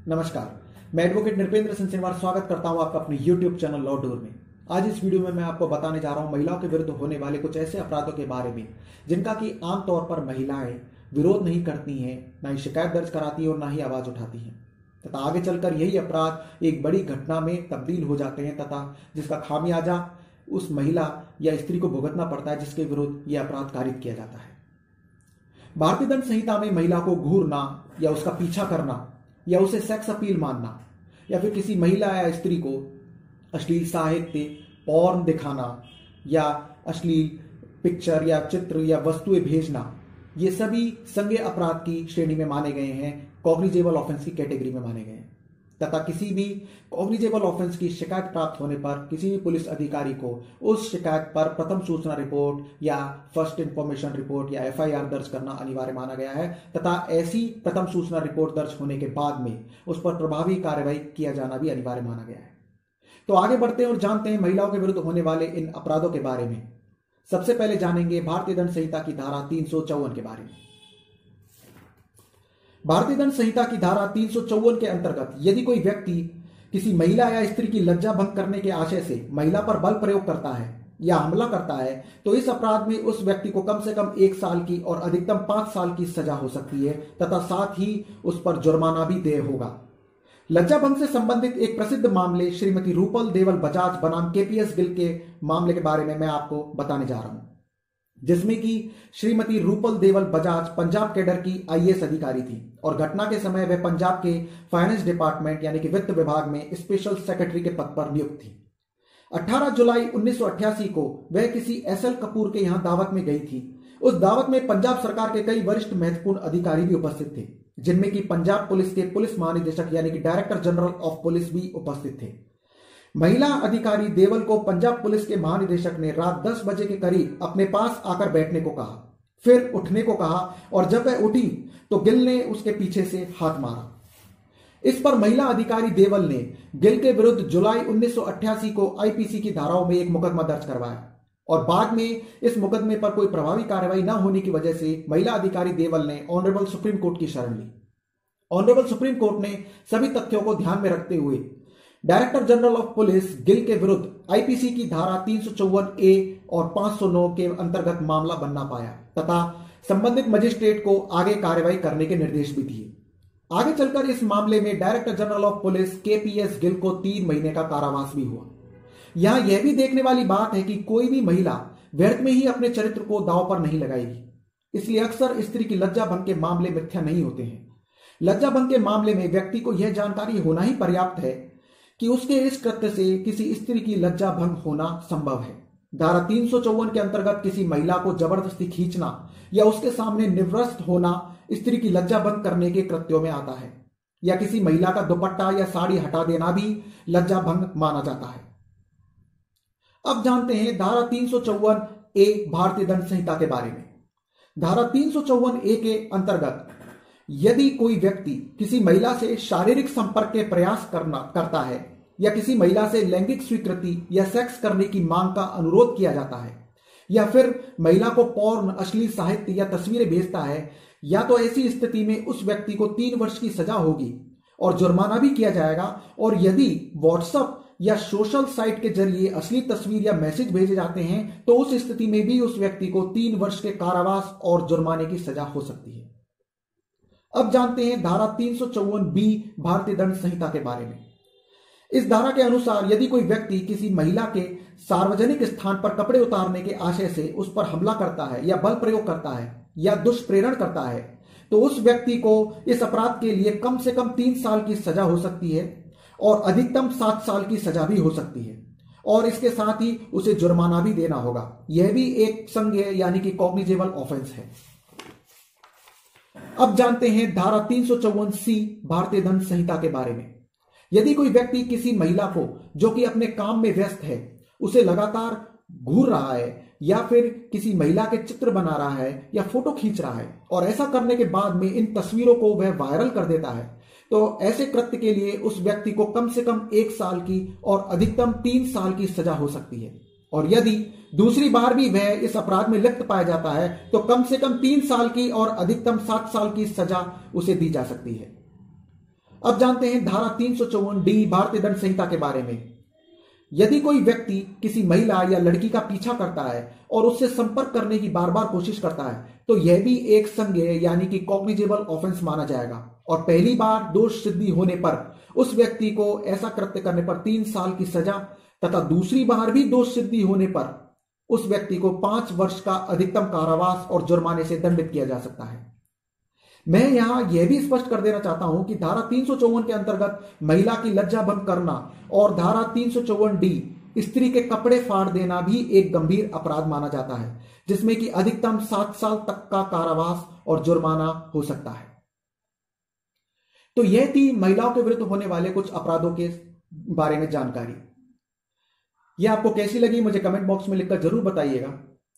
नमस्कार, मैं advocate Nripendra Singh Sinwar स्वागत करता हूं आपका अपने YouTube चैनल लॉ डूर में। आज इस वीडियो में मैं आपको बताने जा रहा हूं महिलाओं के विरुद्ध होने वाले कुछ ऐसे अपराधों के बारे में जिनका कि आमतौर पर महिलाएं विरोध नहीं करती हैं, ना ही शिकायत दर्ज कराती हैं और ना ही आवाज उठाती हैं, तथा आगे चलकर यही अपराध एक बड़ी घटना में तब्दील हो जाते हैं तथा जिसका खामियाजा उस महिला या स्त्री को भुगतना पड़ता है जिसके विरुद्ध यह अपराध कारित किया जाता है। भारतीय दंड संहिता में महिला को घूरना या उसका पीछा करना या उसे सेक्स अपील मानना या फिर किसी महिला या स्त्री को अश्लील साहित्य, पॉर्न दिखाना या अश्लील पिक्चर या चित्र या वस्तुएं भेजना, ये सभी संज्ञेय अपराध की श्रेणी में माने गए हैं, कॉग्निजेबल ऑफेंस की कैटेगरी में माने गए हैं। तथा किसी भी कॉग्निजेबल ऑफेंस की शिकायत प्राप्त होने पर किसी भी पुलिस अधिकारी को उस शिकायत पर प्रथम सूचना रिपोर्ट या फर्स्ट इंफॉर्मेशन रिपोर्ट या FIR दर्ज करना अनिवार्य माना गया है तथा ऐसी प्रथम सूचना रिपोर्ट दर्ज होने के बाद में उस पर प्रभावी कार्रवाई किया जाना भी अनिवार्य माना गया है। तो आगे बढ़ते हैं और जानते हैं महिलाओं के विरुद्ध होने वाले इन अपराधों के बारे में। सबसे पहले जानेंगे भारतीय दंड संहिता की धारा 354 के बारे में। भारतीय दंड संहिता की धारा 354 के अंतर्गत यदि कोई व्यक्ति किसी महिला या स्त्री की लज्जा भंग करने के आशय से महिला पर बल प्रयोग करता है या हमला करता है तो इस अपराध में उस व्यक्ति को कम से कम 1 साल की और अधिकतम 5 साल की सजा हो सकती है तथा साथ ही उस पर जुर्माना भी देय होगा। लज्जा भंग से संबंधित एक प्रसिद्ध मामले श्रीमती रूपल देवल बजाज बनाम KPS गिल के मामले के बारे में मैं आपको बताने जा रहा हूं, जिसमें कि श्रीमती रूपल देवल बजाज पंजाब कैडर की IAS अधिकारी थी और घटना के समय वह पंजाब के फाइनेंस डिपार्टमेंट यानी कि वित्त विभाग में स्पेशल सेक्रेटरी के पद पर नियुक्त थी। 18 जुलाई 1988 को वह किसी SL कपूर के यहां दावत में गई थी। उस दावत में पंजाब सरकार के कई वरिष्ठ महत्वपूर्ण अधिकारी भी उपस्थित थे, जिनमें कि पंजाब पुलिस के पुलिस महानिदेशक यानी कि डायरेक्टर जनरल ऑफ पुलिस भी उपस्थित थे। महिला अधिकारी देवल को पंजाब पुलिस के महानिदेशक ने रात 10 बजे के करीब अपने पास आकर बैठने को कहा, फिर उठने को कहा और जब वह उठी तो गिल ने उसके पीछे से हाथ मारा। इस पर महिला अधिकारी देवल ने गिल के विरुद्ध जुलाई 1988 को IPC की धाराओं में एक मुकदमा दर्ज करवाया और बाद में इस मुकदमे पर कोई प्रभावी कार्रवाई न होने की वजह से महिला अधिकारी देवल ने ऑनरेबल सुप्रीम कोर्ट की शरण ली। ऑनरेबल सुप्रीम कोर्ट ने सभी तथ्यों को ध्यान में रखते हुए director general of police Gill के विरुद्ध IPC की धारा 354A और 509 के अंतर्गत मामला बनना पाया तथा संबंधित मजिस्ट्रेट को आगे कार्रवाई करने के निर्देश भी दिए। आगे चलकर इस मामले में director general of police KPS Gill को 3 महीने का कारावास भी हुआ। यहां यह भी देखने वाली बात है कि कोई भी महिला व्यर्थ में ही अपने चरित्र को दांव पर नहीं लगाएगी, इसलिए अक्सर स्त्री की लज्जा भंग के मामले मिथ्या नहीं होते हैं। लज्जा भंग के मामले में व्यक्ति को यह जानकारी होना ही पर्याप्त है कि उसके इस कृत्य से किसी स्त्री की लज्जा भंग होना संभव है। धारा 354 के अंतर्गत किसी महिला को जबरदस्ती खींचना या उसके सामने निवृत्त होना स्त्री की लज्जा भंग करने के कृत्यों में आता है, या किसी महिला का दुपट्टा या साड़ी हटा देना भी लज्जा भंग माना जाता है। अब जानते हैं धारा 354A भारतीय दंड संहिता के बारे में। धारा 354A के अंतर्गत यदि कोई व्यक्ति किसी महिला से शारीरिक संपर्क के प्रयास करता है या किसी महिला से लैंगिक स्वीकृति या सेक्स करने की मांग का अनुरोध किया जाता है या फिर महिला को पॉर्न, अश्लील साहित्य या तस्वीरें भेजता है, या तो ऐसी स्थिति में उस व्यक्ति को 3 वर्ष की सजा होगी और जुर्माना भी किया जाएगा। और यदि व्हाट्सएप या सोशल साइट के जरिए अश्लील तस्वीर या मैसेज भेजे जाते हैं तो उस स्थिति में भी उस व्यक्ति को 3 वर्ष के कारावास और जुर्माने की सजा हो सकती है। अब जानते हैं धारा 354B भारतीय दंड संहिता के बारे में। इस धारा के अनुसार यदि कोई व्यक्ति किसी महिला के सार्वजनिक स्थान पर कपड़े उतारने के आशय से उस पर हमला करता है या बल प्रयोग करता है या दुष्प्रेरण करता है तो उस व्यक्ति को इस अपराध के लिए कम से कम 3 साल की सजा हो सकती है और अधिकतम 7 साल की सजा भी हो सकती है और इसके साथ ही उसे जुर्माना भी देना होगा। यह भी एक संज्ञेय यानी कि कॉग्निजेबल ऑफेंस है। अब जानते हैं धारा 354C भारतीय दंड संहिता के बारे में। यदि कोई व्यक्ति किसी महिला को जो कि अपने काम में व्यस्त है उसे लगातार घूर रहा है या फिर किसी महिला के चित्र बना रहा है या फोटो खींच रहा है और ऐसा करने के बाद में इन तस्वीरों को वह वायरल कर देता है तो ऐसे कृत्य के लिए उस व्यक्ति को कम से कम 1 साल की और अधिकतम 3 साल की सजा हो सकती है और यदि दूसरी बार भी वह इस अपराध में लिप्त पाया जाता है तो कम से कम 3 साल की और अधिकतम 7 साल की सजा उसे दी जा सकती है। अब जानते हैं धारा 354D भारतीय दंड संहिता के बारे में। यदि कोई व्यक्ति किसी महिला या लड़की का पीछा करता है और उससे संपर्क करने की बार बार कोशिश करता है तो यह भी एक संज्ञेय यानी कि कॉग्निजेबल ऑफेंस माना जाएगा और पहली बार दोष सिद्धि होने पर उस व्यक्ति को ऐसा कृत्य करने पर 3 साल की सजा तथा दूसरी बार भी दोष सिद्धि होने पर उस व्यक्ति को 5 वर्ष का अधिकतम कारावास और जुर्माने से दंडित किया जा सकता है। मैं यहां यह भी स्पष्ट कर देना चाहता हूं कि धारा 354 के अंतर्गत महिला की लज्जा भंग करना और धारा 354D स्त्री के कपड़े फाड़ देना भी एक गंभीर अपराध माना जाता है, जिसमें कि अधिकतम 7 साल तक का कारावास और जुर्माना हो सकता है। तो यह थी महिलाओं के विरुद्ध होने वाले कुछ अपराधों के बारे में जानकारी। यह आपको कैसी लगी मुझे कमेंट बॉक्स में लिखकर जरूर बताइएगा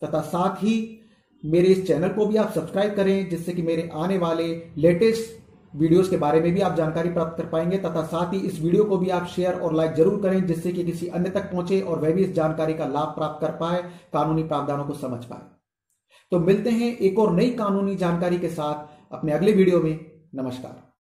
तथा साथ ही मेरे इस चैनल को भी आप सब्सक्राइब करें, जिससे कि मेरे आने वाले लेटेस्ट वीडियोस के बारे में भी आप जानकारी प्राप्त कर पाएंगे तथा साथ ही इस वीडियो को भी आप शेयर और लाइक जरूर करें, जिससे कि किसी अन्य तक पहुंचे और वह भी इस जानकारी का लाभ प्राप्त कर पाए, कानूनी प्रावधानों को समझ पाए। तो मिलते हैं एक और नई कानूनी जानकारी के साथ अपने अगले वीडियो में। नमस्कार।